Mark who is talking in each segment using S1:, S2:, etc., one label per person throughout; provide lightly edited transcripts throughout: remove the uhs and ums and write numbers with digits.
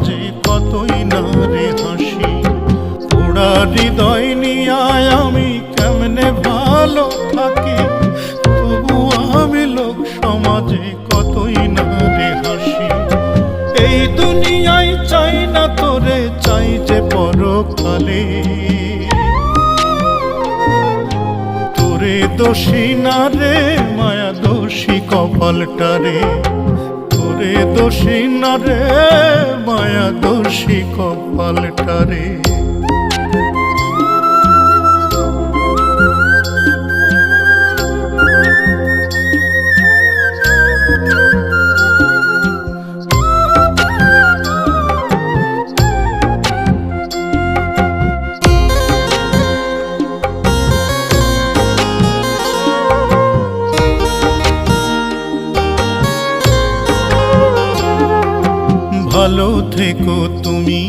S1: সমাজে কতই না রে হাসি। পোড়া হৃদয় নিয়ে আমি কেমনে ভালো থাকি, তবু আমি লোক সমাজে কতই না রে হাসি। এই দুনিয়ায় চাই না তোরে, চাই যে পরকালে। তোরে দোষী না রে মায়া দোষী কপালটারে, তোরে দোষী না রে মায়া দোষী কপালটারে। ভালো থেকো তুমি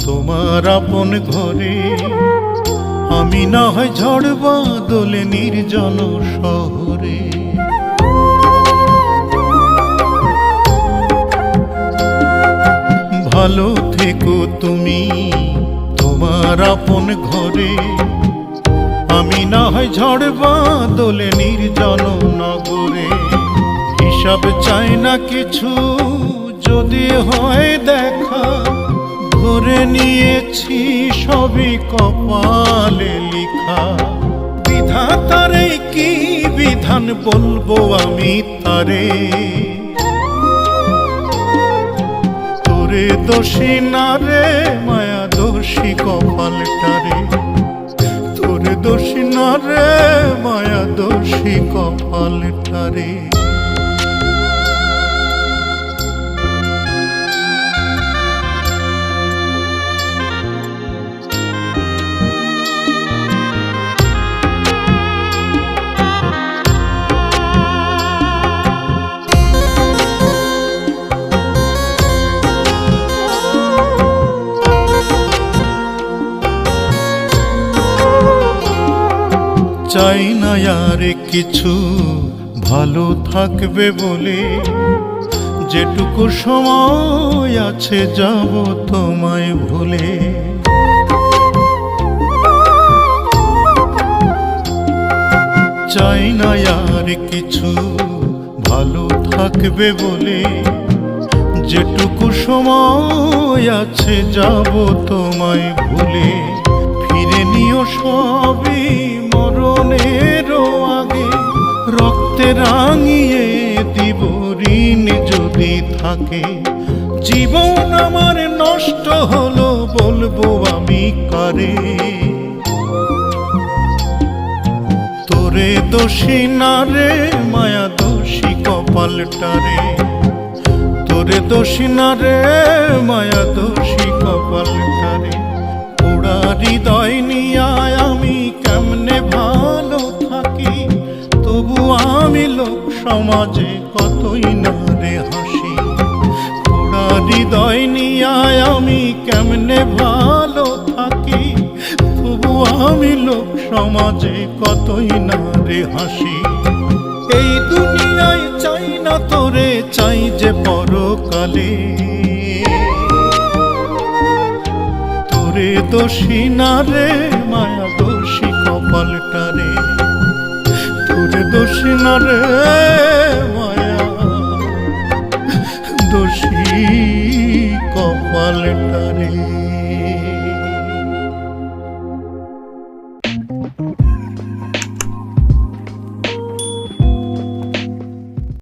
S1: তোমার আপন ঘরে, আমি না হয় ঝড় বাদলে নির্জন শহরে। ভালো থেকো তুমি তোমার আপন ঘরে, আমি না হয় ঝড় বাদলে নির্জন নগরে। হিসাব চাই না কিছু, যদি হয় দেখা, ধরে নিয়েছি সবই কপালে লিখা। বিধাতারে কি বিধান বলবো আমি তারে, তোরে দোষী না রে মায়া দোষী কপালটারে, তোরে দোষী না রে মায়া দোষী কপালটারে। চাই না আর কিছু, ভালো থাকবে বলে। যেটুকু সময় আছে যাব তোমায় ভুলে। চাই না আর কিছু, ভালো থাকবে বলে। যেটুকু সময় আছে যাব তোমায় ভুলে। ফিরে নিও সবই মরণের আগে, রক্তে রাঙিয়ে দিব ঋণ যদি থাকে। জীবন আমার নষ্ট হলো বলবো আমি কারে, তোরে দোষী না রে মায়া দোষী কপালটারে, তোরে দোষী না রে মায়া দোষী কপালটারে। পোড়া হৃদয় নিয়ে আমি কেমনে ভালো থাকি, তবু আমি লোক সমাজে কতই না রে হাসি। পোড়া হৃদয় নিয়ে আমি কেমনে ভালো থাকি, তবু আমি লোক সমাজে কতই না রে হাসি। এই দুনিয়ায় চাই না তোরে, চাই যে পরকালে। তোরে দোষী না রে মায়া দোষী কপালটারে, তোরে দোষী না রে মায়া দোষী কপালটারে।